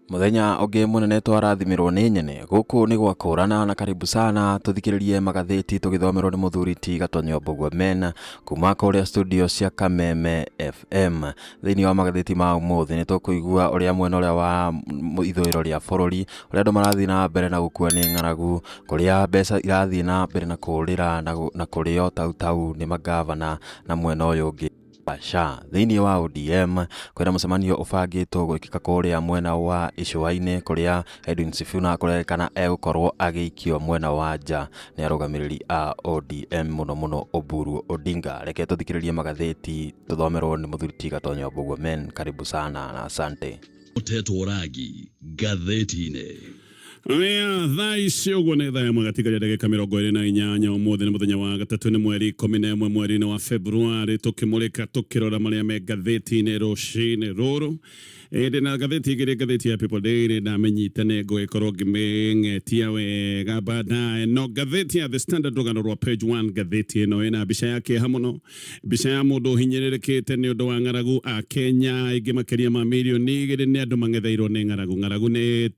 Muthenya onge munene twarathimirwo ni nyene guku ni gwakurana na karibu sana tuthikiririe Magathiti tugithomerwo ni muthuriti Gatonye Mbugua kuma kuria studio cia Kameme FM thiini wa Magathiti ma umuthi ni tukuigua uria mwena uria wa ithuiro ria bururi uria andu marathii na mbere na gukua ni ng'aragu kuria mbeca irathii na mbere na kurira na kurio tau ni magavana na mwena uyu ungi thiini wa ODM kwina mucemanio ubangitwo gwikika kuria mwena wa icua-ini kuria SIFUNA kurekana egukorwo agiikio mwena wa nja ni arugamiriri a ODM muno Oburu Odinga. Reke tuthikiririe Magathiti tuthomerwo ni muthuriti Gatonye Mbugua karibu sana na asante. Guthathauragi gatheti-ini thaa icio ũguo nĩ thaa ĩmwe gatigaria ndagĩka 28 ũmũthĩ nĩ mũthenya wa gatatũ nĩ mweri 11 mweri-inĩ wa Februari tukimulika tukirora maria me gatheti-inĩ ruciini ruru ndina gatheti igĩrĩ gatheti ya People Daily na menyitane ngũgĩkorwo ngĩmĩng'etia wega baadaye no gatheti ya The Standard rũgano rwa page 1 gatheti ĩno ĩna mbica yake hamuno mbica ya mũndũ hinyĩrĩrĩkĩte nĩ ũndũ wa ng'aragu a Kenya ingĩ makĩria ma milioni 2 nĩ andũ mang'etheirwo nĩ ng'aragu nĩ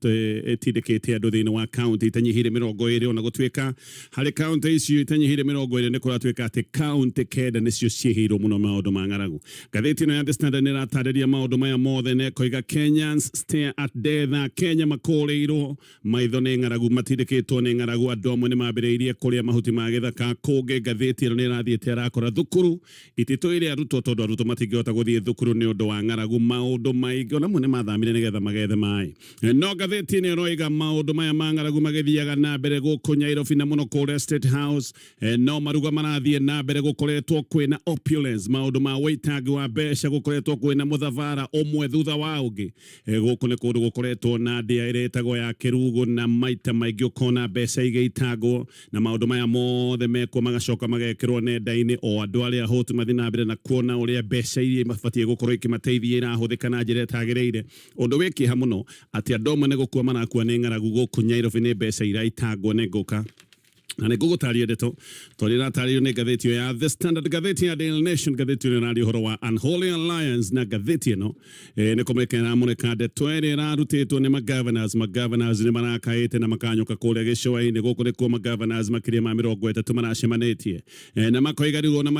ĩtindĩkĩte andũ thĩinĩ wa county itanyihire 20 ona gũtuĩka harĩ county icio itanyihire 20 nĩ kũratuĩka atĩ county kenda nĩcio ciĩhĩirwo mũno maũndũ ma ng'aragu. Gatheti ĩno ya The Standard nĩ ĩratarĩria maũndũ maya mothe na koiga Kenyans stare at death. Kenya makoreirwo maitho nĩ ng'aragu matindĩkĩtwo nĩ ng'aragu andũ amwe nĩ mambĩrĩirie kũrĩa mahuti ma gĩthaka kũngĩ. Gatheti ĩno nĩ ĩrathiĩte arakora thukuru ititũ ĩrĩa arutwo tondũ arutwo matingĩhota gũthiĩ thukuru nĩ ũndũ wa ng'aragu maũndũ maingĩ ona mwe nĩ mathamire nĩgetha magethe maĩ no gatheti ĩno ĩroiga maũndũ maya ma ng'aragu magĩthiaga na mbere gũkũ Nairobi na mũno kũrĩa State House no maruga marathiĩ na mbere gũkoretwo kwĩna opulence maũndũ ma wĩitangi wa mbeca gũkoretwo kwĩna mũthavara ũmwe thutha wa ũngĩ gũkũ nĩ kũndũ gũkoretwo na ndĩa ĩrĩa ĩtagwo ya kĩrugo na maita maingĩ ũkona mbeca igĩitangwo na maũndũ maya mothe mekwo magacoka magekĩrwo nenda-inĩ o andũ arĩa ahotu mathiĩ na mbere na kuona ũrĩa mbeca iria mabatiĩ gũkorwo ikĩmateithia irahũthĩka na njĩra ĩtagĩrĩire ũndũ wĩkĩha mũno atĩ andũ amwe nĩ gũkua marakua nĩ ng'aragu gũkũ Nairobi nĩ mbeca iraitangwo nĩ ngũka na nĩ ngũgũtaria ndeto tondũ ĩratarĩrio nĩ gatheti ya The Standard gatheti ya Daily Nation gatheti ĩno ĩraria ũhoro wa Unholy Alliance na gatheti ĩno nĩ kũmũrĩka mũrĩka ndeto ĩrĩa ĩrarutĩtwo nĩ magovernors nĩ marakaĩte na makanyũka kũrĩa gĩcũa-inĩ gũkũ nĩkuo magovernors makĩria ma 30 maracemanĩtie na makoiga rĩu na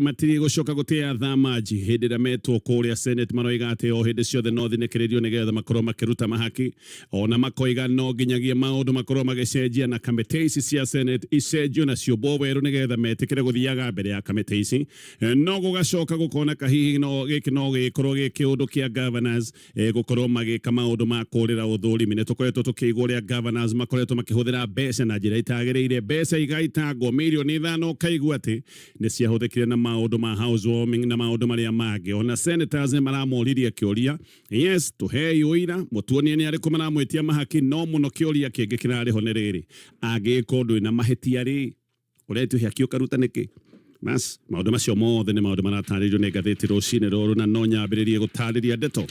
matirĩ gũcoka gũtĩa thamaji hĩndĩ ĩrĩa metwo kũrĩa Senate maroiga atĩ o hĩndĩ ciothe no thinĩkĩrĩrio nĩgetha makorwo makĩruta mahaki ona makoiga no nginyagia maũndũ makorwo magĩcenjia na kamĩtĩ ici cia Senate icenjio na ciũmbo werũ nĩgetha metĩkĩre gũthiaga mbere ya kamĩtĩ ici no gũgacoka gũkona kahihi no gĩkĩ no gĩkorwo gĩ kĩũndũ kĩa governors gũkorwo magĩka maũndũ ma kũrĩra ũthũrimi nĩ tũkoretwo tũkĩigua ũrĩa governors makoretwo makĩhũthĩra mbeca na njĩra itagĩrĩire mbeca igaitangwo milioni 5 ũkaigua atĩ nĩ ciahũthĩkire na maũndũ ma housewarming na maũndũ marĩa mangĩ ona senators nĩ maramoririe kĩũria yes tũhei ũira mũtuonie nĩ arĩkũ maramwĩtia mahaki no mũno kĩũria kĩngĩ kĩrarĩho nĩ rĩrĩ angĩka ũndũ na mahĩtia-rĩ ũretwo haki ũkaruta nĩkĩ bas maũndũ macio mothe nĩ maũndũ maratarĩrio nĩ gatheti rũciinĩ rũrũ na no nyambĩrĩrie gũtarĩria ndeto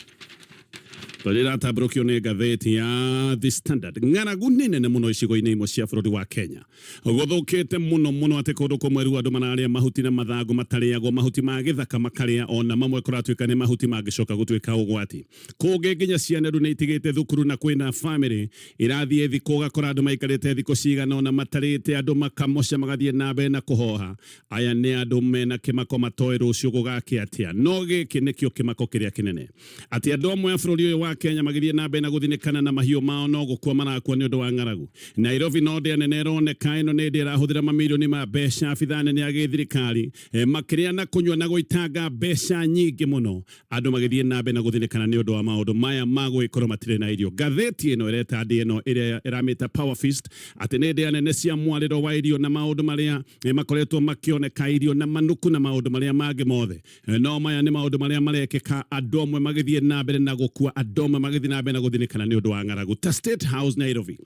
tondũ ĩratambũrũkio nĩ gatheti ya The Standard ng'aragu nĩ nene mũno icigo-inĩ imwe cia bũrũri wa Kenya gũthũkĩte mũno atĩ kũndũ kũmwe rĩu andũ mararĩa mahuti na mathangũ matarĩagwo mahuti ma gĩthaka makarĩa ona mamwe kũratuĩka nĩ mahuti mangĩcoka gũtuĩka ũgwati kũngĩ nginya ciana rĩu nĩ itigĩte thukuru na kwĩna family irathiĩ thikũ ũgakora andũ maikarĩte thikũ cigana ona matarĩte andũ makamoca magathiĩ na mbere na kũhoha aya nĩ andũ mena kĩmako matoĩ rũciũ gũgakĩ atĩa no gĩkĩ nĩkĩo kĩmako kĩrĩa kĩnene atĩ andũ amwe a bũrũri ũyũ wa Kenya magithie na mbere na gũthinĩkana na mahiũ mao no gũkua marakua nĩ ũndũ wa ng'aragu. Nairobi no ndĩa nene ĩroneka ĩno nĩ ndĩa ĩrahũthĩra mamirioni ma mbeca abitha nene ya gĩthirikari makĩrĩa na kũnyua na gũitanga mbeca nyingĩ mũno andũ magithie na mbere na gũthinĩkana nĩ ũndũ wa maũndũ maya ma gũgĩkorwo matirĩ na irio. Gatheti ĩno ĩreta ndĩa ĩno ĩrĩa ĩramĩta Power Feast atĩ nĩ ndĩa nene cia mwarĩro wa irio na maũndũ marĩa makoretwo makĩoneka irio na manuku na maũndũ marĩa mangĩ mothe no maya nĩ maũndũ marĩa marekĩka andũ amwe magithie na mbere na gũkua andũ amwe magithie na mbere na gũthinĩkana nĩ ũndũ wa ng'aragu ta State House Nairobi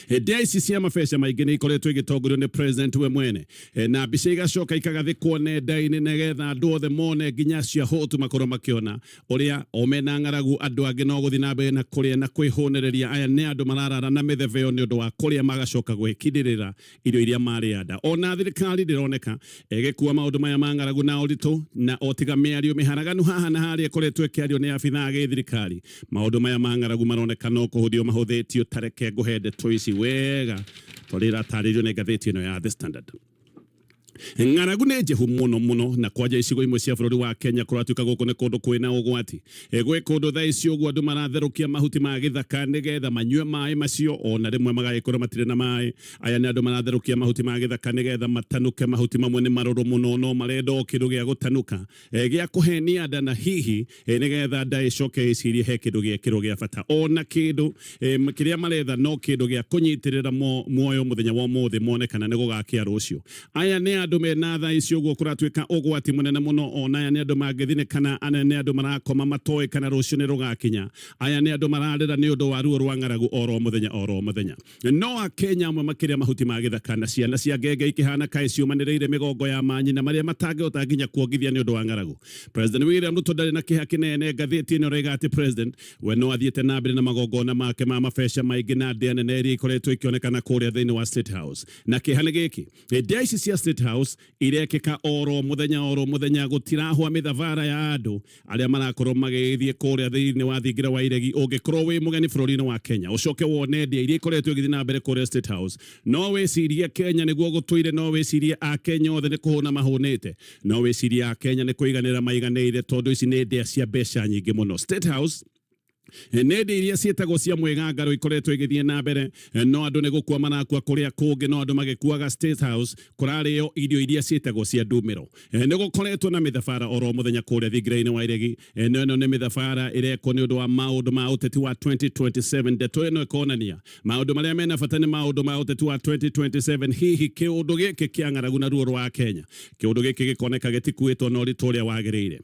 Ndeci cia mabesha maingĩ nĩ ikoretwo igĩtongorio nĩ president we mwene na mbica igacoka ikagathĩkwo nenda-inĩ nĩgetha andũ othe mone nginya cia hũtu makorwo makĩona ũrĩa omena ng'aragu andũ angĩ no gũthiĩ na mbere na kũrĩa na kwĩhũnereria. Aya nĩ andũ mararara na mĩthebeo nĩ ũndũ wa kũrĩa magacoka gwĩkindĩrĩra irio iria marĩanda. Ona thirikari ndĩroneka ĩgĩkua maũndũ maya ma ng'aragu na ũritũ na otiga mĩario mĩharaganu haha na harĩa ĩkoretwo ĩkĩario nĩ abithaa gĩthirikari. Maũndũ maya ma ng'aragu maroneka no kũhũthio mahũthĩtio. Tareke ngũhe ici wega tũrĩra tarĩrio nĩ ngathĩti ĩno ya The Standard. Ng'aragu nĩ njehu mũno na kwanja icigo imwe cia bũrũri wa Kenya kũratuĩka gũkũ nĩ kũndũ kwĩna ũgwati. Gwĩ kũndũ thaa ici ũguo andũ maratherũkia mahuti ma gĩthaka nĩgetha manyue maĩ macio, ona rĩmwe magagĩkorwo matirĩ na maĩ. Aya nĩ andũ maratherũkia mahuti ma gĩthaka nĩgetha matanuke. Mahuti mamwe nĩ marũrũ mũno no marenda kĩndũ gĩa gũtanuka gĩa kũhenia nda na hihi nĩgetha nda ĩcoke ĩcirie he kĩndũ gĩekĩrwo gĩa bata. Ona kĩndũ kĩrĩa maretha no kĩndũ gĩa kũnyitĩrĩra muoyo mũthenya wa ũmũthĩ mone kana nĩ gũgakia rũciũ. Aya nĩ andũ mena thaa ici ũguo kũratuĩka ũgwati mũnene mũno. Ona aya nĩ andũ mangĩthinĩkana, aya nĩ andũ marakoma matoĩ kana rũciũ nĩ rũgakinya. Aya nĩ andũ mararĩra nĩ ũndũ wa ruo rwa ng'aragu oro mũthenya. No Akenya amwe makĩrĩa mahuti ma gĩthaka na ciana cia ngenge ikĩhana kaĩ ciũmanĩrĩire mĩgongo ya manyina marĩa matangĩhota nginya kuongithia nĩ ũndũ wa ng'aragu. President William Ruto ndarĩ na kĩeha kĩnene. Ngathĩti ĩno ĩroiga atĩ president we no athiĩte na mbere na magongona make ma mabesha maingĩ na ndĩa nene iria ikoretwo ikĩonekana kũrĩa thĩinĩ wa State House. Na kĩeha nĩ gĩkĩ, ndĩa ici cia State House irekĩka oro mũthenya gũtirahwa mĩthabara ya andũ arĩa marakorwo magĩthiĩ kũrĩa thĩinĩ wa thingira wa iregi. Ũngĩkorwo wĩ mũgeni bũrũri-inĩ wa Kenya ũcoke wone ndĩa iria ikoretwo igĩthiĩ na mbere kũrĩa State House, no wĩcirie Kenya nĩguo gũtũire, no wĩcirie Akenya othe nĩ kũhũna mahũnĩte, no wĩcirie Akenya nĩ kũiganĩra maiganĩire tondũ ici nĩ ndĩa cia mbeca nyingĩ mũno. State House nende iria ciĩtagwo cia mwĩgangaro ikoretwo igĩthiĩ na mbere, no andũ nĩ gũkua marakua kũrĩa kũngĩ, no andũ magĩkuaga State House kũrarĩo irio iria ciĩtagwo cia ndumĩro. Nĩ gũkoretwo na mĩthabara oro mũthenya kũrĩa thingira-inĩ wa iregi. Ĩno nĩ mĩthabara ĩrekwo nĩ ũndũ wa maũndũ ma ũteti wa 2027. Ndeto ĩno ĩkonania maũndũ marĩa mena bata nĩ maũndũ ma ũteti wa 2027. Hihi kĩũndũ gĩkĩ kĩa ng'aragu na ruo rwa Kenya, kĩũndũ gĩkĩ gĩkoneka gĩtikuĩtwo na ũritũ ũrĩa wagĩrĩire.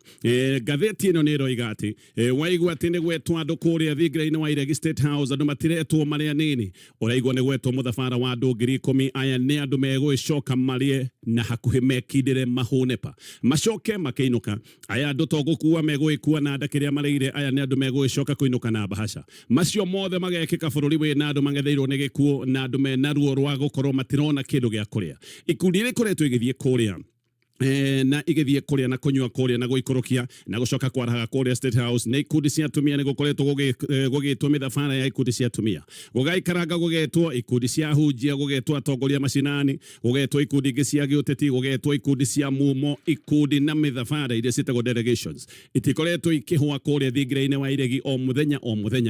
Ngathĩti ĩno nĩ ĩroiga atĩ waigua atĩ nĩ gwetwo andũ kũrĩa thingira-inĩ wa iregi State House andũ matiretwo marĩ anini. Ũraigua nĩ gwetwo mũthabara wa andũ 10,000. Aya nĩ andũ megũĩcoka marĩe na hakuhĩ mekindĩre mahũnepa macoke makĩinũka. Aya andũ to gũkua megũĩkua na nda kĩrĩa marĩire. Aya nĩ andũ megũĩcoka kũinũka na bahasha. Macio mothe magekĩka bũrũri wĩna andũ mang'etheirwo nĩ gĩkuũ na andũ mena ruo rwa gũkorwo matirona kĩndũ gĩa kũrĩa. Ikundi iria ikoretwo igĩthiĩ kũrĩa na igĩthiĩ kũrĩa na kũnyua kũrĩa na gũikũrũkia na gũcoka kwaraga kũrĩa State House nĩ ikundi cia atumia. Nĩ gũkoretwo gũgĩtwo mĩthabara ya ikundi cia atumia, gũgaikaranga gũgetwo ikundi cia hunjia, gũgetwo atongoria macinani, gũgetwo ikundi ingĩ cia gĩũteti, gũgetwo ikundi cia mumo, ikundi na mĩthabara iria ciĩtagwo delegations itikoretwo ikĩhũa kũrĩa thingira-inĩ wa iregi. O mũthenya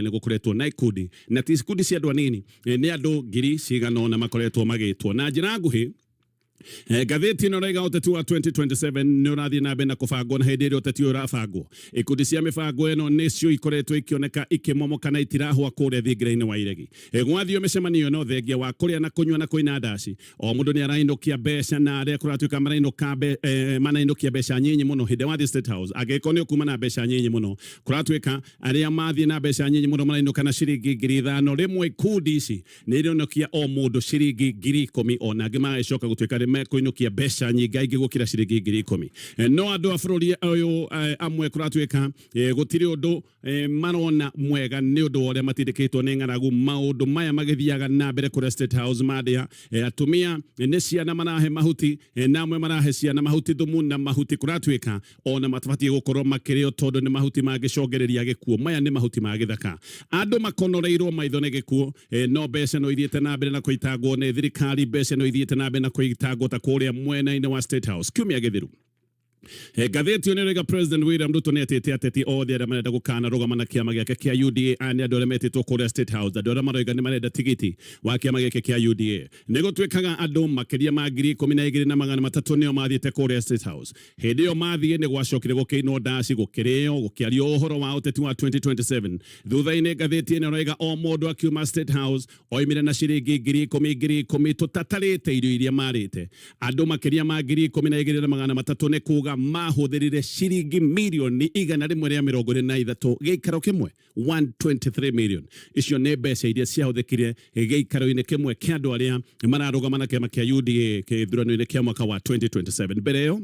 nĩ gũkoretwo na ikundi, na ti ikundi cia andũ anini, nĩ andũ ngiri cigana ũna makoretwo magĩtwo na njĩra nguhĩ. Ngathĩti ĩno ĩroiga ũteti wa 2027 nĩ ũrathiĩ na mbere na kũbangwo, na hĩndĩ ĩrĩa ũteti ũrabangwo ikundi cia mĩbango ĩno nĩcio ikoretwo ikĩoneka ikĩmomoka na itirahũa kũrĩa thingira-inĩ wa iregi. Gwathio mĩcemanio ĩno thengia wa kũrĩa na kũnyua na kũina ndaci, o mũndũ nĩ arainũkia mbeca na arĩa kũratuĩka marainũkia mbeca nyinyi mũno hĩndĩ wa State House. Angĩkorwo nĩ ũkuma na mbeca nyinyi mũno, kũratuĩka arĩa mathiĩ na mbeca nyinyi mũno marainũka na ciringi 5,000. Rĩmwe ikundi ici nĩ ironokia o mũndũ ciringi 10,000, ona angĩ magĩcoka gũtuĩka mekuinukia mbeca nyingĩ aingĩ gũkĩra ciringi 10,000. No andũ a bũrũri ũyũ amwe kũratuĩka gũtirĩ ũndũ marona mwega nĩ ũndũ wa ũrĩa matindĩkĩtwo nĩ ng'aragu. Maũndũ maya magĩthiaga na mbere kũrĩa State House mandĩa. Atumia nĩ ciana marahe mahuti, na amwe marahe ciana mahuti thumu na mahuti kũratuĩka ona matabatiĩ gũkorwo makĩrĩo tondũ nĩ mahuti mangĩcogereria gĩkuũ. Maya nĩ mahuti ma gĩthaka. Andũ makonoreirwo maitho nĩ gĩkuũ, no mbeca no ithiĩte na mbere na kũitangwo nĩ thirikari. Mbeca no ithiĩte na mbere na kũitangwo ta kũrĩa mwena-inĩ wa State House kiumia gĩthiru. Ngathĩti ĩno ĩroiga President William Ruto nĩ atĩte ateti othe arĩa marenda gũkana rũgama na kĩama gĩake kĩa UDA. Aya nĩ andũ arĩa metĩtwo kũrĩa State House, andũ arĩa maroiga nĩ marenda tigiti wa kĩama gĩake kĩa UDA. Nĩ gũtuĩkaga andũ makĩria ma 12,300 nĩo mathiĩte kũrĩa State House. Hĩndĩ ĩyo mathiĩ nĩ gwacokire gũkĩinwo ndaci, gũkĩrĩo, gũkĩario ũhoro wa ũteti wa 2027. Thutha-inĩ ngathĩti ĩno ĩroiga o mũndũ akiuma State House oimire na ciringi 10,000 tũtatarĩte irio iria marĩte. Andũ makĩria ma 12,300 nĩ kuuga marauga mahũthĩrire ciringi mirioni igana rĩmwe rĩa mĩrongo ĩrĩ na ithatũ gĩikaro kĩmwe 123 million. Icio nĩ mbeca iria ciahũthĩkire gĩikaro-inĩ kĩmwe kĩa andũ arĩa mararũgama na kĩama kĩa UDA gĩthurano-inĩ kĩa mwaka wa 2027. Mbere ĩyo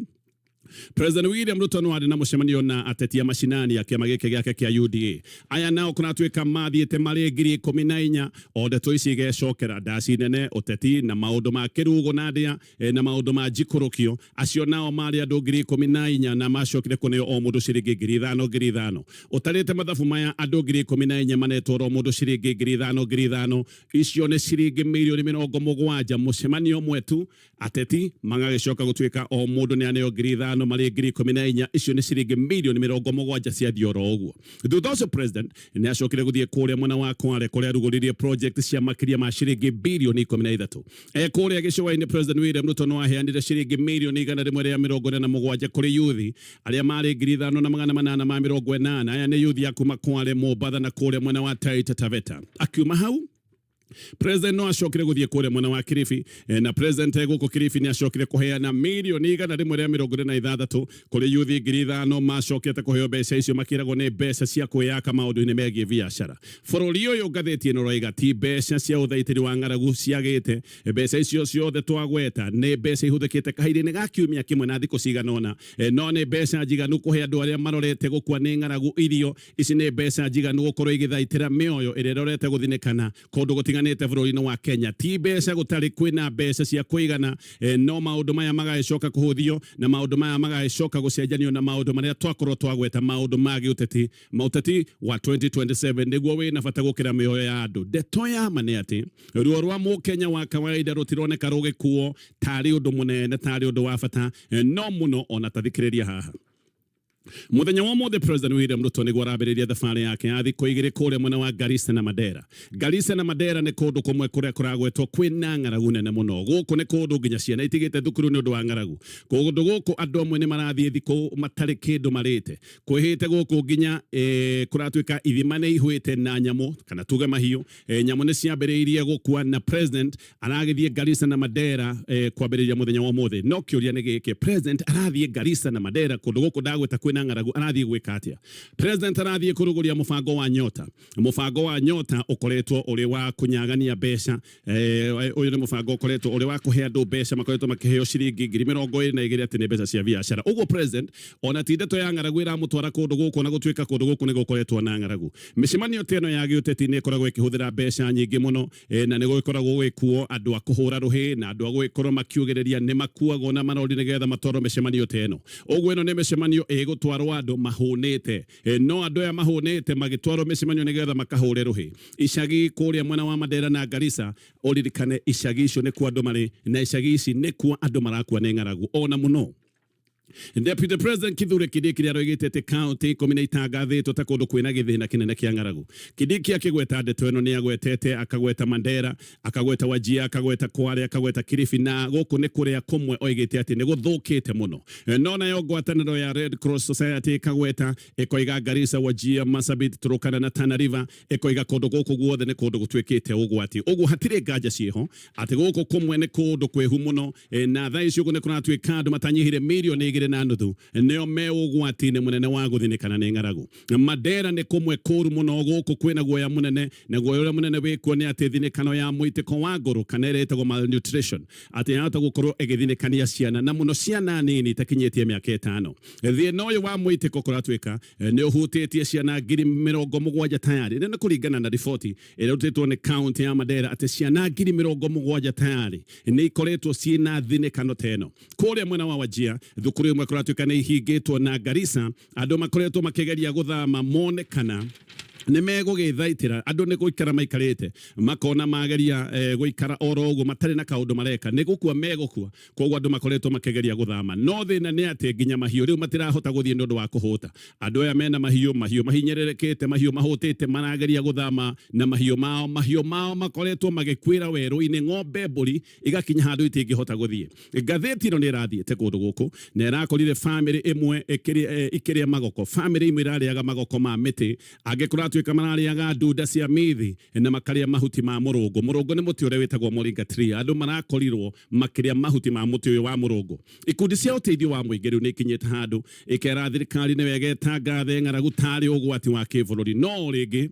President William Ruto no arĩ na mũcemanio na ateti a macinani ya kĩama gĩkĩ gĩake kĩa UDA. Aya nao kũratuĩka mathiĩte marĩ 14,000 o ndeto ici igecokera ndaci nene ũteti na maũndũ ma kĩrugo na ndĩa na maũndũ ma njikũrũkio. Acio nao marĩ andũ 14,000 na macokire kũneo o mũndũ ciringi 5,000. Ũtarĩte mathabu maya andũ 14,000 manetwo o mũndũ ciringi 5,000. Icio nĩ ciringi mirioni 70 mũcemanio mwetu. Ateti magagĩcoka gũtuĩka o mũndũ nĩ aneo 5,000 marĩ 14,000. Icio nĩ ciringi mirioni 70 cia thioro ũguo. Thutha ũcio president nĩ acokire gũthiĩ kũrĩa mwena wa Kwale kũrĩa arugũririe project cia makĩria ma ciringi birioni 13. Kũrĩa gĩcũa-inĩ President William Ruto no aheanire ciringi mirioni 147 kũrĩ yuthi arĩa marĩ 5,880. Aya nĩ yuthi ya kuma Kwale, Mombatha na kũrĩa mwena wa Taita Taveta. Akiuma hau President no acokire gũthiĩ kũrĩa mwena wa Kilifi na president gũkũ Kilifi nĩ acokire kũheana mirioni 146 kũrĩ yuthi 5,000 macokete kũheo mbeca icio makĩragwo nĩ mbeca cia kwĩyaka maũndũ-inĩ megiĩ biacara. Bũrũri ũyũ ngathĩti ĩno roiga ti mbeca cia ũthaitĩri wa ng'aragu ciagĩte. Mbeca icio ciothe twagweta nĩ mbeca ihũthĩkĩte kahinda-inĩ ga kiumia kĩmwe na thikũ cigana ũna, no nĩ mbeca njiganu kũhe andũ arĩa marorete gũkua nĩ ng'aragu irio. Ici nĩ mbeca njiganu gũkorwo igĩthaitĩra mĩoyo ĩrĩa ĩrorete gũthinĩkana kũndũ gũtiganĩte bũrũri-inĩ wa Kenya. Ti mbeca gũtarĩ kwĩna mbeca cia kũigana, no maũndũ maya magagĩcoka kũhũthio na maũndũ maya magagĩcoka gũcenjanio na maũndũ marĩa twakorwo twagweta maũndũ ma gĩũteti. Maũteti wa 2027 nĩguo wĩna bata gũkĩra mĩoyo ya andũ. Ndeto ya ma nĩ atĩ ruo rwa mũkenya wa kawaida rũtironeka rũgĩkuo tarĩ ũndũ mũnene, tarĩ ũndũ wa bata, no mũno ona tathikĩrĩria haha. Muthenya wa mothe President William Ruto nĩguo arambĩrĩria thabarĩ yake ya thikũ 2 kũrĩa mwena wa Garissa na Mandera. Garissa na Mandera nĩ kũndũ kũmwe kũrĩa kũragwetwo kwĩna ng'aragu nene mũno. Gũkũ nĩ kũndũ nginya ciana itigĩte thukuru nĩ ũndũ wa ng'aragu. Kũndũ gũkũ andũ amwe nĩ marathiĩ thikũ matarĩ kĩndũ marĩte. Kwĩhĩte gũkũ nginya kũratuĩka ithima nĩ ihwĩte na nyamũ kana tuge mahiũ. Nyamũ nĩ ciambĩrĩirie gũkua na president aragĩthiĩ Garissa na Mandera kwambĩrĩria muthenya wa mothe. No kĩũria nĩ gĩkĩ, president arathiĩ Garissa na Mandera kũndũ gũkũ ndagweta kwĩna ng'aragu arathiĩ gwĩka atĩa? President arathiĩ kũrũgũria mũbango wa Nyota. Mũbango wa Nyota ũkoretwo ũrĩ wa kũnyagania mbeca. Ũyũ nĩ mũbango ũkoretwo ũrĩ wa kũhe andũ mbeca, makoretwo makĩheo ciringi 22,000 atĩ nĩ mbeca cia biacara. Ũguo president ona ti ndeto ya ng'aragu ĩramũtwara kũndũ gũkũ na gũtuĩka kũndũ gũkũ nĩ gũkoretwo na ng'aragu. Mĩcemanio ta ĩno ya gĩũteti nĩ ĩkoragwo ĩkĩhũthĩra mbeca nyingĩ mũno na nĩ gũkoragwo gwĩkuo andũ a kũhũra rũhĩ na andũ a gũgĩkorwo makiugĩrĩria nĩ makuagwo na marori nĩgetha matwarwo mĩcemanio ta ĩno. Ũguo ĩno nĩ mĩcemanio ĩgũtwarwo andũ mahũnĩte, no andũ aya mahũnĩte magĩtwarwo mĩcemanio nĩgetha makahũre rũhĩ. Icagi kũrĩa mwena wa Mandera na Garissa, ũririkane icagi icio nĩ kuo andũ marĩ na icagi ici nĩ kuo andũ marakua nĩ ng'aragu ona mũno. Deputy President Kithure Kindiki aroigĩte atĩ kaunti 10 nĩ itangathĩtwo ta kũndũ kwĩna gĩthĩna kĩnene kĩa ng'aragu. Kindiki akĩgweta ndeto ĩno nĩ agwetete, akagweta Mandera, akagweta Wajir, akagweta Kwale, akagweta Kilifi, na gũkũ nĩ kũrĩa kũmwe oigĩte atĩ nĩ gũthũkĩte mũno. No nayo ngwatanĩro ya Red Cross Society ikagweta, ĩkoiga Garissa, Wajir, Marsabit, Turkana na Tana River, ĩkoiga kũndũ gũkũ guothe nĩ kũndũ gũtuĩkĩte ũgwati. Ũguo hatirĩ nganja ciĩho atĩ gũkũ kũmwe nĩ kũndũ kwĩhu mũno, na thaa ici ũguo nĩ kũratuĩka andũ matanyihire mirioni 2.5 nĩo me ũgwati-inĩ mũnene wa gũthinĩkana nĩ ng'aragu. Mandera nĩ kũmwe kũru mũno, gũkũ kwĩna guoya mũnene, na guoya ũrĩa mũnene wĩkuo nĩ atĩ thinĩkano ya mũitĩko wa ngũrũ kana ĩrĩa ĩtagwo malnutrition atĩ yahota gũkorwo ĩgĩthinĩkania ciana na mũno ciana nini itakinyĩtie mĩaka 5. Thĩna ũyũ wa mũitĩko kũratuĩka nĩ ũhutĩtie ciana 70,000 tayari. Nĩ kũringana na riboti ĩrĩa ĩrutĩtwo nĩ kaunti ya Mandera atĩ ciana 70,000 tayari nĩ ikoretwo ciĩna thinĩkano ta ĩno. Kũrĩa mwena wa Wajir, thukuru ĩmwe kũratuĩka nĩ ihingĩtwo, na Garissa andũ makoretwo makĩgeria gũthama monekana nĩ megũgĩthaitĩra andũ nĩ gũikara maikarĩte makona mageria gũikara oro ũguo matarĩ na kaũndũ mareka, nĩ gũkua megũkua. Koguo andũ makoretwo makĩgeria gũthama, no thĩna nĩ atĩ nginya mahiũ rĩu matirahota gũthiĩ nĩ ũndũ wa kũhũta. Andũ aya mena mahiũ mahinyĩrĩrĩkĩte, mahiũ mahũtĩte, marageria gũthama na mahiũ mao makoretwo magĩkwĩra werũ-inĩ, ng'ombe, mbũri igakinya handũ itingĩhota gũthiĩ. Ngathĩti ĩno nĩ ĩrathiĩte kũndũ gũkũ na ĩrakorire family ĩmwe ikĩrĩa magoko, family imwe irarĩaga magoko ma mĩtĩ, angĩkorwo kuratuika marariaga ndunda cia mithi na makaria mahuti ma murongo nĩ muti ũrĩa wĩtagwo moringa tree andũ marakorirwo makiria mahuti ma muti ũyũ wa murongo ikundi cia ũteithio wa mũingĩ rĩu nĩ ikinyĩte handũ ikera thirikari nĩ wega ĩtangathe ng'aragu tarĩ ũgwati wa kĩbũrũri no rĩngĩ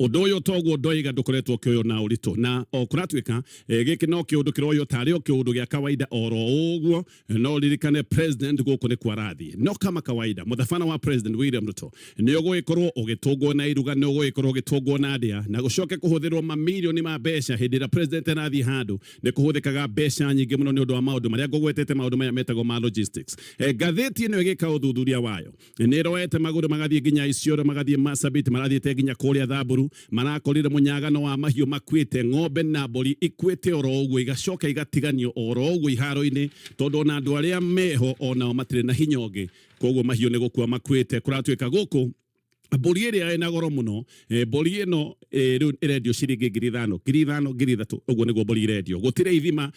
Ũndũ ũyũ toguo ndoiga ndukoretwo kĩoyo na ũritũ na kuratuika gĩkĩ no kĩũndũ kĩroyo tarĩ o kĩũndũ gĩa kawaida oro ũguo no ririkane president gũkũ nĩ kwarathi no kama kawaida mũthabana wa president William Ruto nĩ ũgũgĩkorwo ũgĩtũngwo na iruga nĩ ũgũgĩkorwo ũgĩtũngwo na ndĩa na gũcoke kũhũthĩrwo mamirioni ma mbeca hĩndĩ ĩrĩa president arathiĩ handũ nĩ kũhũthĩkaga mbeca nyingĩ mũno nĩ ũndũ wa maũndũ marĩa ngũgwetete maũndũ maya metagwo ma logistics ngathĩti ĩno ĩgĩka ũthuthuria wayo nĩ ĩroete magũrũ magathiĩ nginya Isiolo magathiĩ Marsabit marathiĩte nginya kũrĩa Thamburu marakorire munyagano wa mahiũ makuĩte ng'ombe na mbũri ikuĩte oro ũguo igacoka igatiganio oro ũguo iharo-inĩ tondũ na andũ arĩa meho onao matirĩ na hinya ũngĩ koguo mahiũ nĩ gũkua makuĩte kuratuĩka gũkũ mbũri ĩrĩa ĩna goro mũno mbũri ĩno rĩu ĩrendio ciringi 5,000 3,000 ũguo nĩguo mbũri ĩrendio gũtirĩ ithima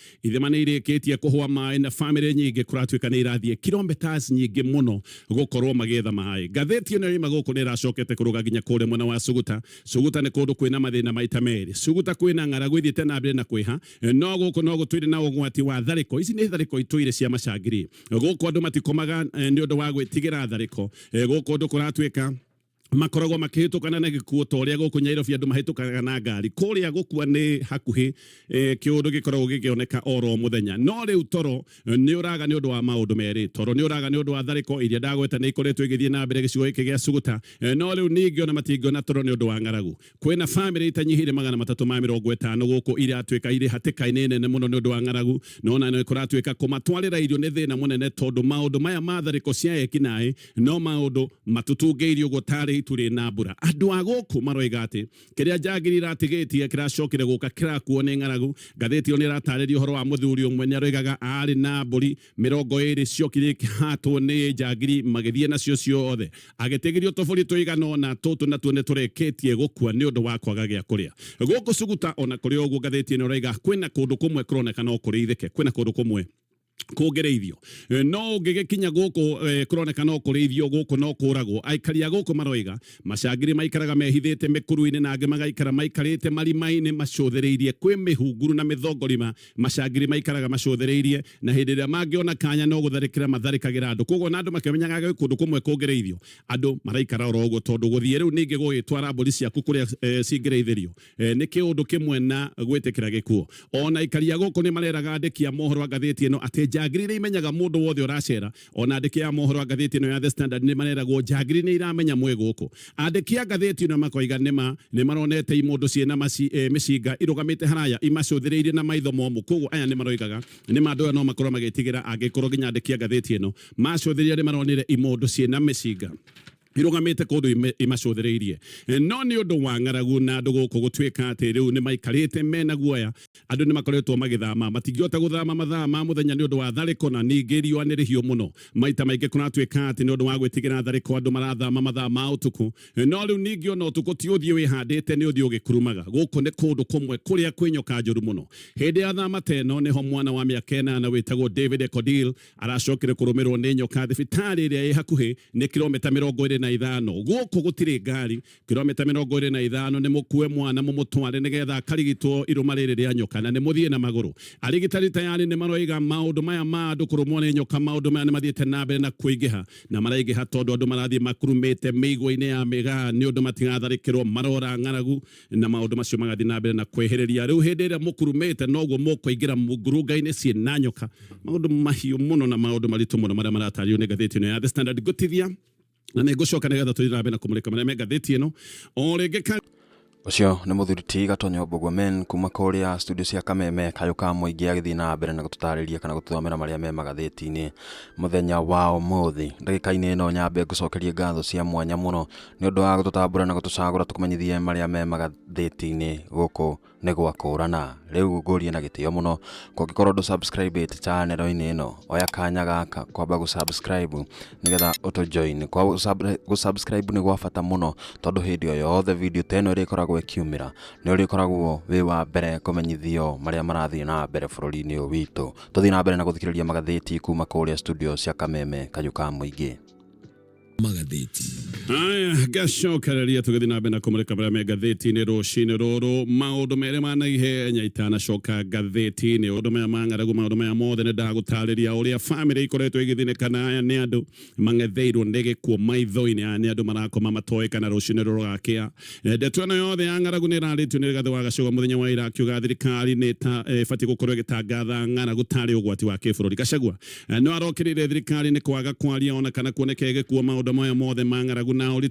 nĩ irĩkĩtie kũhũa maĩ na family nyingĩ kuratuĩka nĩ irathiĩ kilometers nyingĩ mũno gũkorwo magĩetha maĩ ngathĩti ĩno ĩma gũkũ nĩ ĩracokete kũrũga nginya kũrĩa mwena wa Suguta nĩ kũndũ kwĩna mathĩna maita merĩ Suguta kwĩna ng'aragu ithiĩte na mbere na kwĩha no gũkũ no gũtuire na ũgwati wa tharĩko ici nĩ tharĩko itũire cia macangiri gũkũ andũ matikomaga nĩ ũndũ wa gwĩtigĩra tharĩko gũkũ andũ kuratuĩka makoragwo makĩhĩtũkana na gĩkuũ ta ũrĩa gũkũ Nyairobi andũ mahĩtũkaga na ngari kũrĩa gũkua nĩ hakuhĩ kĩũndũ gĩkoragwo gĩkĩoneka oro mũthenya no rĩu toro nĩ ũraga nĩ ũndũ wa maũndũ merĩ toro nĩ ũraga nĩ ũndũ wa tharĩko iria ndagweta nĩ ikoretwo igĩthiĩ na mbere gĩcigo gĩkĩ gĩa Suguta no rĩu ningĩ matingĩona toro nĩ ũndũ wa ng'aragu kwĩna family itanyihire 350 gũkũ iratuĩka irĩ hatĩka-inĩ nene mũno nĩ ũndũ wa ng'aragu no na nĩ kuratuĩka kũmatwarĩra irio nĩ thĩna mũnene tondũ maũndũ maya ma tharĩko cia ekinaĩ no maũndũ matutungĩirio gũtarĩ tũrĩ na mbura andũ a gũkũ maroiga atĩ kĩrĩa njagiri iratigĩtie kĩracokire gũka kĩrakuo nĩ ng'aragu ngathĩti ĩyo nĩ ĩratarĩria ũhoro wa mũthuri ũmwe nĩ aroigaga arĩ na mbũri 20 ciokire kĩhatwo nĩ njagiri magĩthiĩ nacio ciothe agĩtegĩrio tũbũri tũigana ũna tũtũ natuo nĩ tũrĩkĩtie gũkua nĩ ũndũ wa kwaga gĩa kũrĩa gũkũ Suguta ona kũrĩ ũguo ngathĩti ĩno ĩroiga kwĩna kũndũ kũmwe kũroneka no kũrĩithĩke kwĩna kũndũ kũmwe kũgereithio no ngĩgĩkinya gũkũ kũroneka no kũrĩithio gũkũ no kũragwo aikaria gũkũ maroiga macangiri maikaraga mehithĩte mĩkuru-inĩ na angĩ magaikara maikarĩte marima-inĩ macũthĩrĩirie kwĩ mĩhunguru na mĩthongorima macangiri maikaraga macũthĩrĩirie na hĩndĩ ĩrĩa mangĩona kanya no gũtharĩkĩra matharĩkagĩra andũ koguo na andũ makĩmenyaga kũndũ kũmwe kũgereithio andũ maraikara oro ũguo tondũ gũthiĩ rĩu ningĩ gũgĩtwara mbũri ciaku kũrĩa cingĩreithĩrio nĩ kĩũndũ kĩmwe na gwĩtĩkĩra gĩkuũ ona aikaria gũkũ nĩ mareraga andĩki a mohoro a ngathĩti ĩno atĩ njagiri nĩ imenyaga mũndũ wothe ũracera ona andĩki a mohoro a ngathĩti ĩno ya The Standard nĩ mareragwo njagiri nĩ iramenya mwĩ gũkũ andĩki a ngathĩti ĩno makoiga nĩ maronete imũndũ ciĩna mĩcinga irũgamĩte haraya imacũthĩrĩirie na maitho momũ koguo aya nĩ maroigaga nĩ mandũ aya no makorwo magĩtigĩra angĩkorwo nginya andĩki a ngathĩti ĩno macũthĩrĩirie nĩ maronire imũndũ ciĩna mĩcinga irũgamĩte kũndũ imacũthĩrĩirie no nĩ ũndũ wa ng'aragu na andũ gũkũ gũtuĩka atĩ rĩu nĩ maikarĩte mena guoya andũ nĩ makoretwo magĩthama matingĩhota gũthama mathaa ma mũthenya nĩ ũndũ wa tharĩko na ningĩ riũa nĩ rĩhiũ mũno maita maingĩ kũratuĩka atĩ nĩ ũndũ wa gwĩtigĩra tharĩko andũ marathama mathaa ma ũtukũ no rĩu ningĩ ona ũtukũ ti ũthiĩ wĩhandĩte nĩ ũthiĩ ũgĩkurumaga gũkũ nĩ kũndũ kũmwe kũrĩa kwĩ nyoka njũru mũno hĩndĩ ya thama teno nĩho mwana wa mĩaka 8 wĩtagwo David Ekodil aracokire kũrũmĩrwo nĩ nyoka thibitarĩ ĩrĩa ĩ hakuhĩ nĩ kilomita 25 gũkũ gũtirĩ ngari kilomita 25 nĩ mũkue mwana mũmũtware nĩgetha akarigitwo irũma rĩrĩ rĩa nyoka na nĩ mũthiĩ na magũrũ arigitari tayari nĩ maroiga maũndũ maya ma andũ kũrũmwo nĩ nyoka maũndũ maya nĩ mathiĩte na mbere na kũingĩha na maraingĩha tondũ andũ marathiĩ makurumĩte mĩigua-inĩ ya mĩgaa nĩ ũndũ matigatharĩkĩrwo marora ng'aragu na maũndũ macio magathiĩ na mbere na kwĩhĩrĩria rĩu hĩndĩ ĩrĩa mũkurumĩte noguo mũkũingĩra ngurunga-inĩ ciĩna nyoka maũndũ mahiũ mũno na maũndũ maritũ mũno marĩa maratario nĩ ngathĩti ĩno ya The Standard gũtithia na nĩ ngũcoka nĩgetha tũthiĩ na mbere na kũmũrĩka marĩa me ngathĩti ĩno o rĩngĩ Ucio nĩ mũthuri Gatonye Mbugua kuma kũrĩa studio cia Kameme kayuka mũingĩ agĩthiĩ na mbere na gũtũtarĩria kana gũtũthomera marĩa me magathĩti-inĩ mũthenya wa ũmũthĩ ndagĩka-inĩ ĩno nyambe ngũcokerie ngatho cia mwanya mũno nĩ ũndũ wa gũtũtambũra na gũtũcagũra tũkũmenyithie marĩa me magathĩti-inĩ gũkũ nĩ gwakũrana rĩu ngũrie na gĩtĩo mũno kũngĩkorwo ndũ subscribe channel-inĩ ĩno oya kanya gaka kwamba gũsubscribe nĩgetha ũtũjoin kwa gũsubscribe nĩ gwa bata mũno tondũ hĩndĩ o yothe video ta ĩno ĩrĩkoragwo ĩkiumĩra nĩ ũrĩkoragwo wĩ wa mbere kũmenyithio marĩa marathiĩ na mbere bũrũri-inĩ ũyũ witũ tũthiĩ na mbere na gũthikĩrĩria magathĩti kuma kũrĩa studio cia Kameme kayuka mũingĩ Magathiti. Aya, gacokereria tugithi na mbere kumurika Kameme Magathiti ruciini ruru maundu mere mana ihenya itanacoka ngathiti-ini undu maya mang'aragu maundu maya mothe ni ndagutariria uria family ikoretwo igithinikana. Aya ni andu mangetheirwo ni gikuo maitho-ini. Aya ni andu marakoma matoekana ruciini ruru gakia. Ndeto ino yothe ya ng'aragu ni iraritio ni Rugathi wa Gachagua muthenya wa ira akiuga thirikari ni ibati gukorwo igitangatha ng'aragu tari ugwati wa kibururi. Gachagua no arokirire thirikari ni kwaga kwaria ona kana kuoneka igikuo maundu maya mothe ma ng'aragu na uri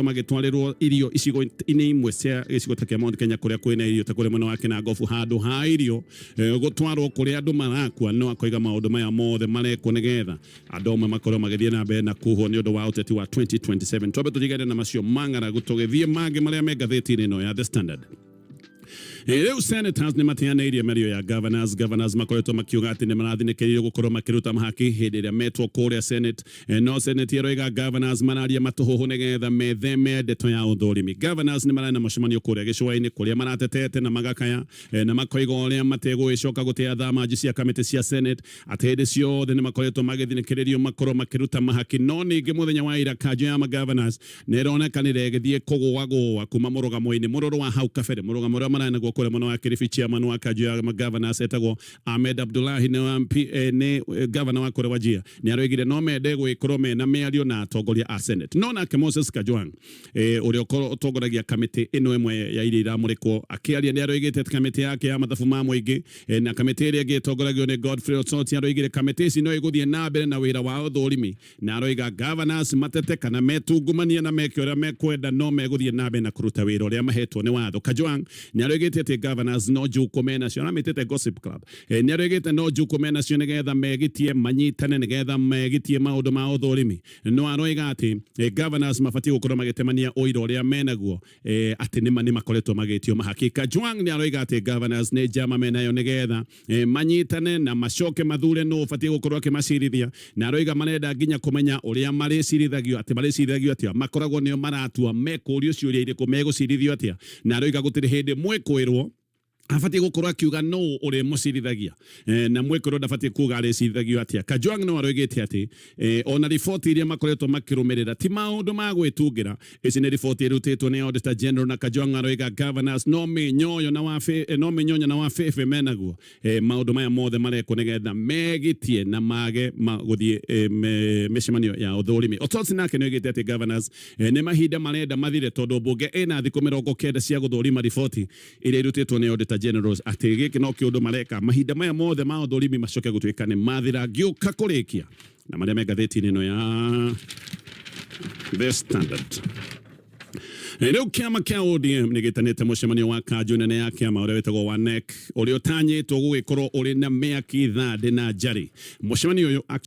magitwarirwo irio icigo imwe cia gicigo ta kia Mount Kenya kuria kwina irio ta kuria mwena wa Kinangofu handu ha irio gutwarwo kuria andu marakua. No akoiga maundu maya mothe marekwo nigetha andu amwe makorwo magithie na mbere na kuhwo ni undu wa uteti wa 2027. Twabe tujigane na macio mang'aragu tugithie mangi maria me ngathiti-ini ino ya The Standard. Rĩu senators nĩ mateanĩirie mĩario ya governors makoretwo makiuga atĩ nĩ marathinĩkĩrĩire gũkorwo makĩruta mahaki hĩndĩ ĩrĩa metwo kũrĩa Senate. No Senate ĩroiga governors mararia matũhũhũ nĩgetha metheme ndeto ya ũthũrimi. Governors nĩ marĩ na mũcemanio kũrĩa gĩcũa-inĩ kũrĩa maratetete na magakaya na makoiga ũrĩa mategũgĩcoka gũteatha manji cia kamĩtĩ cia Senate atĩ hĩndĩ ciothe nĩ makoretwo magĩthinĩkĩrĩrio makorwo makĩruta mahaki. No ningĩ mũthenya wa ira kanjũ ya governors nĩ ĩronekanire ĩgĩthiĩ kũgũagũa kuma mũrũgamo-inĩ mũrũrũ wa hau kabere. Mũrũgamo ũrĩa maranaguo kũrĩa mwena wa Kilifi chairman wa kanjũ ya governors etagwo Ahmed Abdullahi ni governor wa kũrĩa Wajir nĩ aroigire no mende gwĩkorwo mena mĩario na atongoria a Senate. No nake Moses Kajwang ũrĩa ũtongoragia kamĩtĩ ĩno ĩmwe ya iria iramũrĩkwo akĩaria nĩ aroigĩte kamĩtĩ yake ya mathabu ma mũingĩ na kamĩtĩ ĩrĩa ĩngĩ ĩtongoragio nĩ Godfrey Otsoti aroigire kamĩtĩ ici no ĩgũthiĩ na mbere na wĩra wa ũthũrimi. Na aroiga governors matete kana metungumania na meke ũrĩa mekwenda no megũthiĩ na mbere na kũruta wĩra ũrĩa mahetwo nĩ watho. Kajwang nĩ aroigĩte atĩ governors no jukume nacio na mitete gossip club nĩ aroigĩte no jukume nacio nĩgetha megitie manyitane nĩgetha megitie maũndũ ma ũthũrimi. No aroiga atĩ governors mabatiĩ gũkorwo magĩtemania ũira ũrĩa menaguo atĩ nĩ makoretwo magĩtio mahaki. Kajwang nĩ aroiga atĩ governors nĩ njama menayo nĩgetha manyitane na macoke mathure no ũbatiĩ gũkorwo akĩmacirithia. Na aroiga marenda nginya kũmenya ũrĩa marĩcirithagio atĩa makoragwo nĩo maratua mekũrio ciũria irĩkũ megũcirithio atĩa. Na aroiga gũtirĩ hĩndĩ mwĩkwĩrwo afati gũkorwo akiuga no ũrĩ mũcirithagia na mwĩkũrwo ndabatiĩ kuga arĩcirithagio atĩa. Kajwang no aroigĩte atĩ ona riboti iria makoretwo makĩrũmĩrĩra ti maũndũ ma gwĩtungĩra. Ici nĩ riboti ĩrutĩtwo nĩ Auditor General na Kajwang aroiga governors no mĩnyonyo na wabebe menaguo maũndũ maya mothe marekwo nĩgetha megitie na mage gũthiĩ mĩcemanio ya ũthũrimi. Otsoti nake nĩoigĩte atĩ governors nĩ mahinda marenda mathire tondũ mbunge ĩna thikũ 90 cia gũthũrima riboti iria irutĩtwo nĩ Auditor Generals atĩ gĩkĩ no kĩũndũ mareka mahinda maya mothe ma ũthũrimi macoke gũtuĩka nĩ mathira ngĩũka kũrĩkia na marĩa me ngathĩti-inĩ ĩno ya The Standard. Rĩu kĩama kĩa ODM nĩ gĩtanĩte mũcemanio wa kanjũ nene ya kĩama ũrĩa wĩtagwo wa NEC ũrĩa ũtanyĩtwo gũgĩkorwo ũrĩ na mĩaki thande na njari. Mũcemanio ũyũ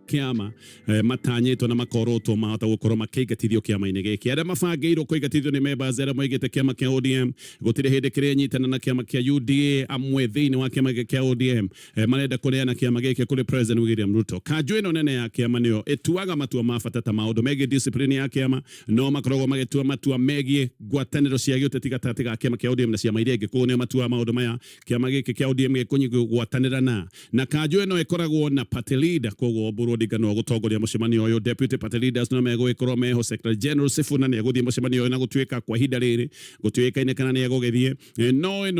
kiama matanyĩtwo na makorotwo mahota gũkorwo makĩingatithio kĩama-inĩ gĩkĩ. Arĩa mabangĩirwo kũingatithio nĩ members arĩa moigĩte kĩama kĩa ODM gũtirĩ hĩndĩ kĩrenyitana na kĩama kĩa UDA amwe thĩinĩ wa kĩama kĩa ODM marenda kũreana kĩama gĩkĩ kũrĩ President William Ruto. Kanjũ ĩno nene ya kĩama nĩyo ĩtuaga matua ma bata ta maũndũ megiĩ discipline ya kĩama no makoragwo magĩtua matua megiĩ ngwatanĩro cia gĩũteti gatagatĩ ga kĩama kĩa ODM na ciama iria ingĩ. Koguo nĩo matuaga maũndũ maya kĩama gĩkĩ kĩa ODM gĩkũgwatanĩra na kanjũ ĩno ĩkoragwo na party leader. Koguo ndigano gutongoria mũcemanio ũyũ deputy party leaders no megũgĩkorwo meho. Secretary General SIFUNA nĩ egũthiĩ mũcemanio ũyũ na gũtuĩka kwa ihinda rĩrĩ gũtuĩkaine kana nĩ egũgĩthiĩ.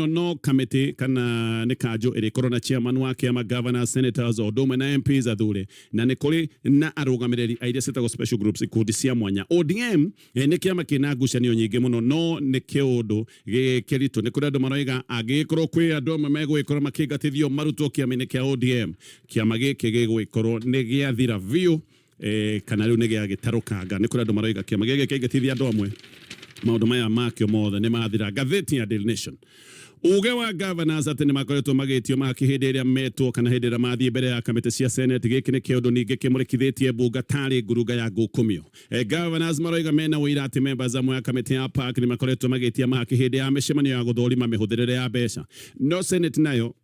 No kamĩtĩ kana nĩ kanjũ ĩrĩkorwo na chairman wa kĩama, governors, senators o ũndũ ũmwe na MPs athure na nĩ kũrĩ na arũgamĩrĩri a iria ciĩtagwo special groups, ikundi cia mwanya. ODM nĩ kĩama kĩna ngucanio nyingĩ mũno no nĩ kĩũndũ gĩkĩritũ. Nĩ kũrĩ andũ maroiga angĩgĩkorwo kwĩ andũ amwe megũgĩkorwo makĩingatithio marutwo kĩama-inĩ kĩa ODM kĩama gĩkĩ gĩgũgĩkorwo nĩ gĩathira biũ kana rĩu nĩ gĩagĩtarũkanga. Nĩ kũrĩ andũ maroiga kĩama gĩkĩ kĩingatithia andũ amwe maũndũ maya makĩo mothe nĩ mathira. Ngathĩti ya Daily Nation uge wa governors atĩ nĩ makoretwo magĩtio mahaki hĩndĩ ĩrĩa metwo kana hĩndĩ ĩrĩa mathiĩ mbere ya kamĩtĩ cia Senate. Gĩkĩ nĩ kĩũndũ ningĩ kĩmũrĩkithĩtie mbunga tarĩ ngurunga ya ngũkũmio. Governors maroiga mena ũira atĩ members amwe ya kamĩtĩ ya park nĩ makoretwo magĩtia mahaki hĩndĩ ya mĩcemanio ya gũthũrima mĩhũthĩrĩre ya mbeca. No Senate nayo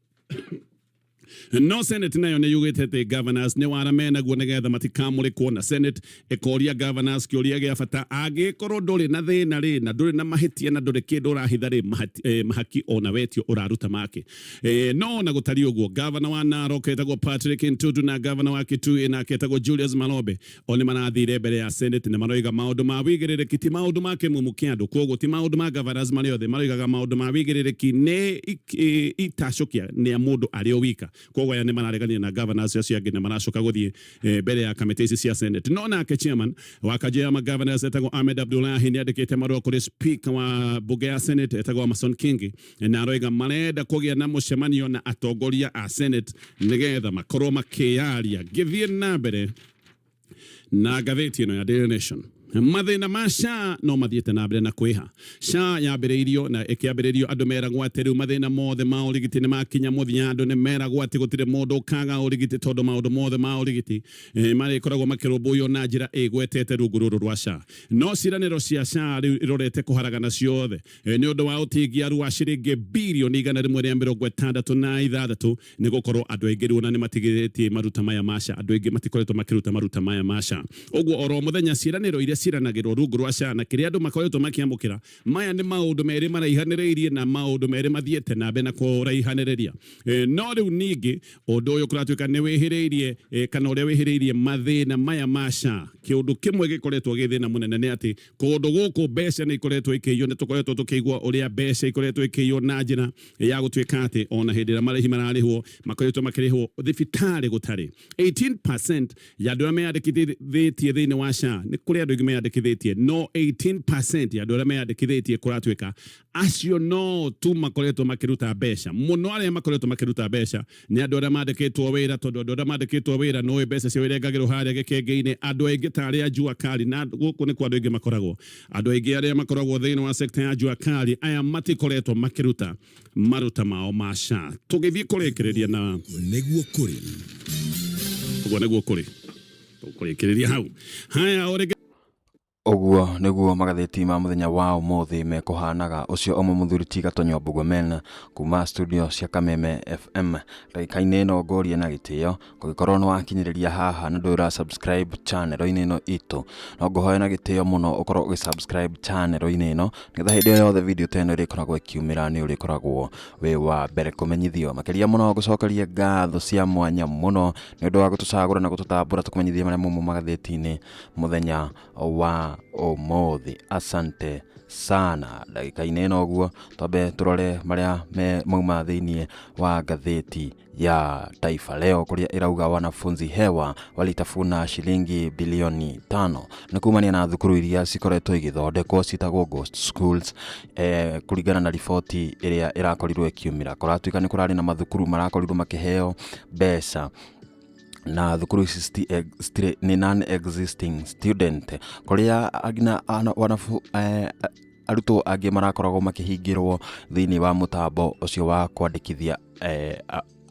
no Senate nayo nĩ yugĩte atĩ governors nĩ waramena guo nĩgetha matikamũrĩkwo na Senate ĩkoria governors kĩũria gĩa bata angĩkorwo ndũrĩ na thĩna rĩ na ndũrĩ na mahĩtia na ndũrĩ kĩndũ ũrahitha rĩ mahaki ona wetio ũraruta make no na gũtari ũguo governor wa Narok etagwo Patrick Ntutu na governor wa Kitui nake etagwo Julius Malobe oni marathire mbere ya Senate na maroiga maũndũ ma wĩigĩrĩrĩki ti maũndũ ma kĩmumu kĩa andũ koguo ti maũndũ ma governors marĩ othe maroigaga maũndũ ma wĩigĩrĩrĩki nĩ itacokia nĩ mũndũ arĩ o wika koguo aya nĩ mararegania na governors acio angĩ na maracoka gũthiĩ mbere ya kamĩtĩ ici cia Senate no nake chairman wa Kajiado governors etagwo Ahmed Abdullahi nĩ andĩkĩte marũa kũrĩ speaker wa bunge ya Senate etagwo Amason Kingi na aroiga marenda kũgĩa na mũcemanio na atongoria a Senate nĩgetha makorwo makĩaria gĩthiĩ na mbere na ngathĩti ĩno ya Daily Nation mathĩna ma SHA no mathiĩte na mbere na kwĩha SHA yambĩrĩirio na ĩkĩambĩrĩrio andũ meragwo atĩ rĩu mathĩna mothe ma ũrigiti nĩ makinya mũthia andũ nĩ meragwo atĩ gũtirĩ mũndũ ũkaga ũrigiti tondũ maũndũ mothe ma ũrigiti marĩkoragwo makĩrũmbũiyo na njĩra ĩgwetete rungu rũrũ rwa SHA no ciĩranĩro cia SHA rĩu irorete kũharagana ciothe nĩ ũndũ wa ũtingiaru wa ciringi birioni 166 nĩ gũkorwo andũ aingĩ rĩu nĩ matigĩrĩtie maruta maya ma SHA andũ aingĩ matikoretwo makĩruta maruta maya ma SHA ũguo oro mũthenya ciĩranĩro iria ciranagĩrwo rungu rwa SHA na kĩrĩa andũ makoretwo makĩamũkĩra maya nĩ maũndũ merĩ maraihanĩrĩirie na maũndũ merĩ mathiĩte na mbere na kũraihanĩrĩria no rĩu ningĩ ũndũ ũyũ kũratuĩka nĩ wĩhĩrĩirie kana ũrĩa wĩhĩrĩirie mathĩna maya ma SHA kĩũndũ kĩmwe gĩkoretwo gĩthĩna mũnene nĩ atĩ kũndũ gũkũ mbeca nĩ ikoretwo ikĩiywo nĩ tũkoretwo tũkĩigua ũrĩa mbeca ikoretwo ikĩiywo na njĩra ya gũtuĩka atĩ ona hĩndĩ ĩrĩa marĩhi mararĩhwo makoretwo makĩrĩhwo thibitarĩ gũtarĩ 18% ya andũ arĩa meyandĩkithĩtie thĩinĩ wa SHA nĩ kũrĩ andũ aingĩ meyandĩkithĩtie no 18% ya andũ arĩa meyandĩkithĩtie kũratuĩka acio no tu makoretwo makĩruta mbeca mũno arĩa makoretwo makĩruta mbeca nĩ andũ arĩa mandĩkĩtwo wĩra tondũ andũ arĩa mandĩkĩtwo wĩra no mbeca cio irengagĩrwo harĩa gĩkenge-inĩ andũ aingĩ ta arĩa jua kali na gũkũ nĩ kwa andũ aingĩ makoragwo andũ aingĩ arĩa makoragwo thĩinĩ wa sector ya jua kali aya matikoretwo makĩruta maruta mao ma SHA tũgĩthiĩ kũrĩkĩrĩria na nĩguo kũrĩ kũrĩkĩrĩria hau haya Oguo nĩguo magathĩti ma mũthenya wa ũmũthĩ mekũhanaga ũcio ũmwe mũthuri Gatonye Mbugua kuma studio cia Kameme FM ndagĩka-inĩ ĩno ngoria na gĩtĩo kũgĩkorwo nĩ wakinyĩrĩria haha na ndũra subscribe channel-inĩ ĩno itũ no ngũhoya na gĩtĩo mũno ũkorwo ũgĩ-subscribe channel-inĩ ĩno nĩgetha hĩndĩ ĩrĩa yothe video ta ĩno ĩrĩkoragwo ĩkiumĩra nĩ ũrĩkoragwo wĩ wa mbere kũmenyithio makĩria mũno gũcokeria ngatho cia mwanya mũno nĩ ũndũ wa gũtũcagũra na gũtũtambũra tũkũmenyithia marĩa moimo magathĩti-inĩ mũthenya wa ũmũthĩ asante sana ndagĩka-inĩ ĩno ũguo twambe tũrore marĩa mauma thĩinĩ wa ngathĩti ya Taifa Leo kũrĩa irauga wanafunzi hewa walitafuna shilingi bilioni 5 na kumania na thukuru iria cikoretwo igĩthondekwo citagwo ghost schools kũringana na riboti ĩrĩa ĩrakorirwo ĩkiumĩra kũratuĩka nĩ kũrarĩ na mathukuru marakorirwo makĩheo mbeca na thukuru ici nĩ non-existing student kũrĩa arutwo angĩ marakoragwo makĩhingĩrwo thĩinĩ wa mũtambo ũcio wa kwandĩkithia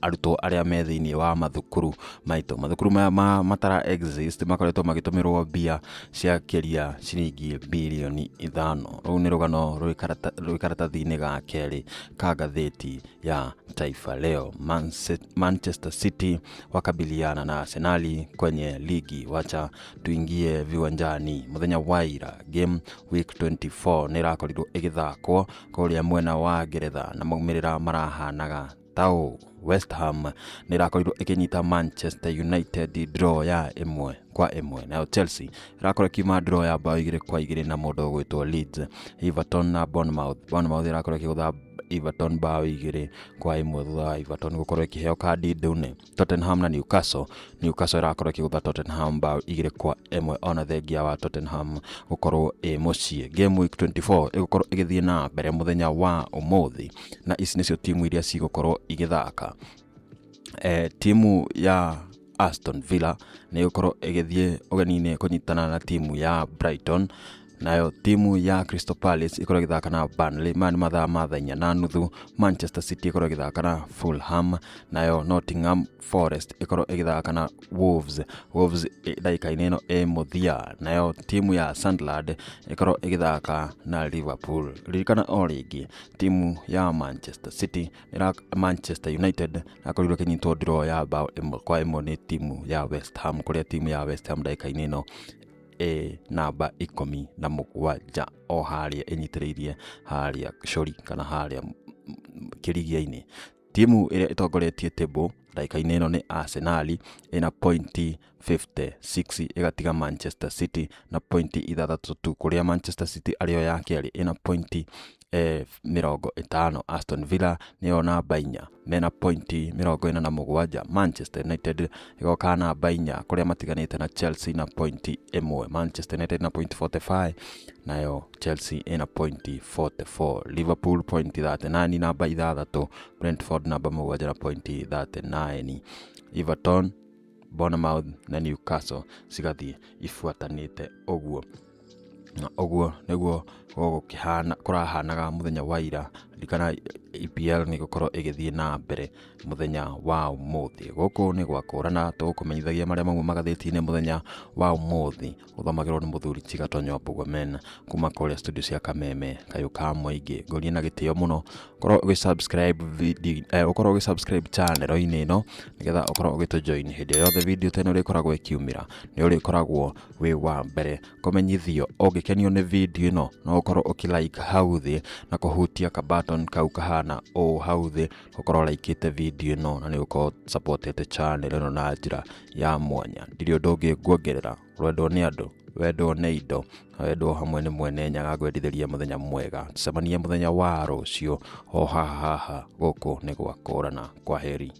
arutwo arĩa me thĩinĩ wa mathukuru maitũ mathukuru maya matara exist makoretwo magĩtũmĩrwo mbia cia kĩria ciringi bilioni 5 rĩu nĩ rũgano rwĩ karatathi-inĩ ga kerĩ ka ngathĩti ya Taifa Leo Manchester City wakabiliana na Arsenal kwenye ligi wacha tuingie viwanjani mũthenya wa ira game week 24 nĩ irakorirwo ĩgĩthakwo kũrĩa mwena wa Ngeretha na maumĩrĩra marahanaga tao West Ham nĩ irakorirwo ĩkĩnyita Manchester United draw ya 1-1 nayo Chelsea irakorwo ĩkiuma draw ya bao 2-2 na mũndũ ũgwĩtwo Leeds Everton na Bournemouth irakorwo ĩkĩgũtha Everton bao 2-1 thutha wa Everton gũkorwo ĩkĩheo kandi ndune Tottenham na Newcastle irakorwo ĩkĩgũtha Tottenham bao 2-1 ona thengia wa Tottenham gũkorwo mũciĩ game week 24 ĩgũkorwo ĩgĩthiĩ na mbere mũthenya wa ũmũthĩ na ici nĩcio timu iria cigũkorwo igĩthaka timu ya Aston Villa nĩ gũkorwo ĩgĩthiĩ ũgeni-inĩ kũnyitana na timu ya Brighton nayo timu ya Crystal Palace ikorwo igithaka na Burnley man mathaa mathainya na nuthu. Manchester City ikorwo igithaka na Fulham, nayo Nottingham Forest ikorwo igithaka na Wolves daika-inĩ ĩno muthia. Nayo timu ya Sunderland ikorwo igithaka na Liverpool. Ririkana o rĩngĩ timu ya Manchester United akorirwo kinyitwo draw ya bao 1-1 ni timu ya West Ham, kuria timu ya West Ham daika-inĩ ĩno namba 17 o haria inyitiriirie haria cori kana haria kirigia-inĩ. Timu ĩrĩa itongoretie table daika-inĩ ĩno ni Arsenal ina pointi 56 igatiga Manchester City na pointi 6 kuria Manchester City arĩo ya kerĩ ina pointi 50. Aston Villa niyo namba 4 mena pointi 47. Manchester United igoka namba 4 kuria matiganite na Chelsea na pointi 1. Manchester United na pointi 45 nayo Chelsea ina pointi 44. Liverpool pointi 39 namba 6. Brentford namba 7 na pointi 39. Everton, Bournemouth na Newcastle cigathie ifuatanite oguo. Na oguo niguo kurahanaga muthenya wa ira. Rikana EPL ni gukorwo igithie na mbere muthenya wa umuthi. Guku ni gwakũrana tukumenyithagia maria mauma magathĩti-inĩ muthenya wa umuthi. Uthomagirwo ni muthuri Gatonye Mbugua kuma kũrĩa studio cia Kameme kayuka mũingĩ. Ngorie na gĩtĩo muno korwo ũgĩsubscribe video ukorwo ũgĩsubscribe channel-inĩ ĩno nigetha ukorwo ũgĩtũjoin hĩndĩ yothe video teno rĩkoragwo ikiumĩra. Nĩ ũrĩkoragwo wĩ wa mbere kũmenyithio. Ũngĩkenio nĩ video ĩno no ukorwo ũkilike hau thĩ na kũhutia ka button kau kahana o hau thĩ ukorwo like video ĩno na nĩ ukorwo supportete channel ĩno na njĩra ya mwanya. Ndirĩ ũndũ ũngĩ nguongerera. Wendo nĩ andũ, wendo nĩ indo, wendo hamwe nĩ mwene nyaga gwendithĩria muthenya mwega. Tucemanie muthenya wa rũciũ o haha gũkũ nĩ gwakũrana. Kwaheri.